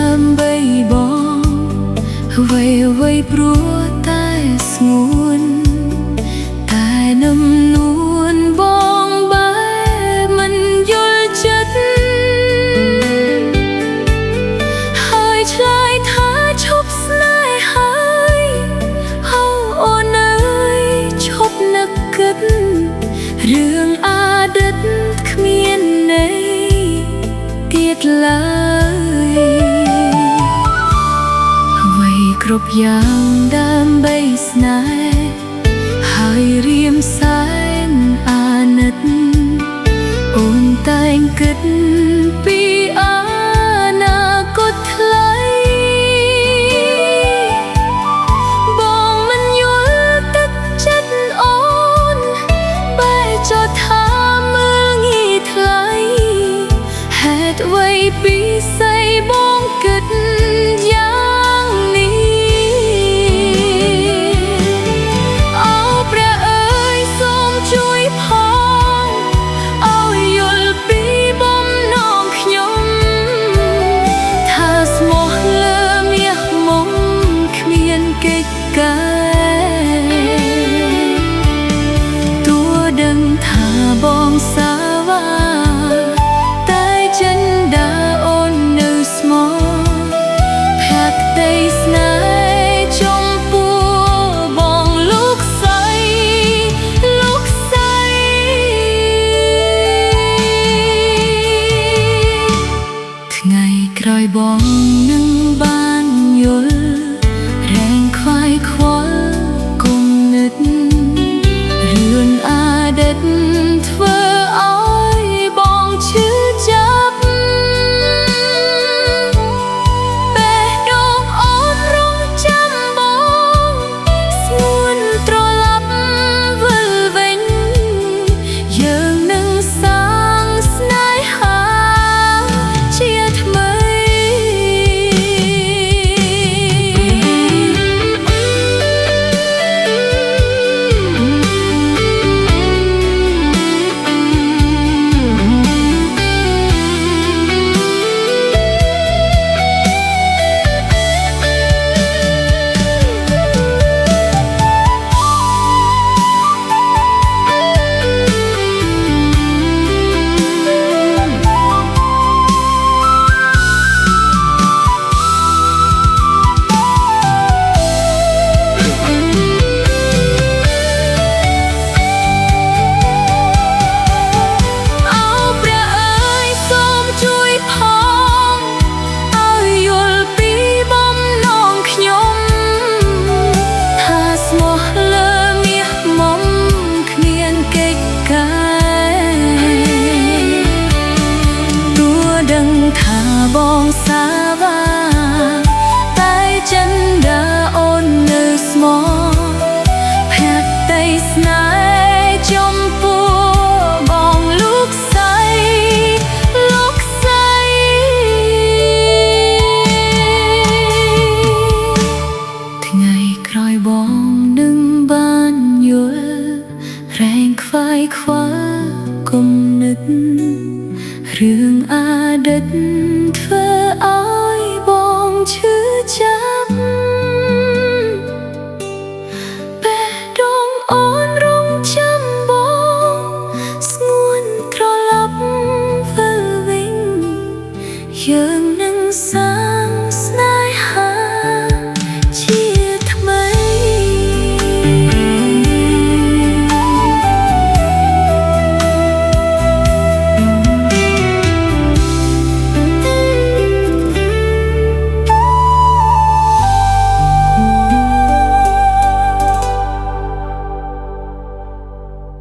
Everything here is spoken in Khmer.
ដើម្បីបងអ្វីព្រោះតែស្ងួនតែនឹមនួនបងបែបមិនយល់ចិត្តហើយឆ្លើយថាឈប់ស្នេហ៍ហើយអូនអើយឈប់នឹកគិតរឿងអតីតគ្មានន័យទៀតឡើយអ្វីគ្រប់យ៉ាងដើម្បីស្នេហ៍ហើយរៀមសែនអាណិតអូនតែងគិតពីអនាគតថ្លៃបងមិនយល់ទឹកចិត្តអូនបែរចោទថាមើលងាយថ្លៃហេតុអ្វីពីស្អីបងគិតយ៉ាងនេះអូព្រះអើយសូមជួយផងឲ្យយល់ពីបំណងខ្ញុំថាស្មោះលើមាសមុំគ្មានកិច្ចការទោះដឹងថាបងសាវាតែចិនដាអូននៅស្មោះភក្តីស្នេហ៍ចំពោះបងលោកស្រីថ្ងៃក្រោយបងនឹងបានយល់រែងខ្វាយខ្វល់គុំនឹករឿងអតីតធ្វើឲ្យបងឈឺចាប់បេះដូងអូនរងចាំបងស្ងួនត្រឡប់វិលវិញយើងនឹងសាងស្នេហាជាថ្មីថាបងសាវាតែចិនដាអូននៅស្មោះភក្តីស្នេហ៍ចំពោះបងលោកស្រីថ្ងៃក្រោយបងនឹងបានយល់រែងខ្វាយខ្វល់គុំនឹករឿងអតីតធ្វើឲ្យបងឈឺចាប់បេះដូងអូនរងចាំបងស្ងួនត្រឡប់វិលវិញយើង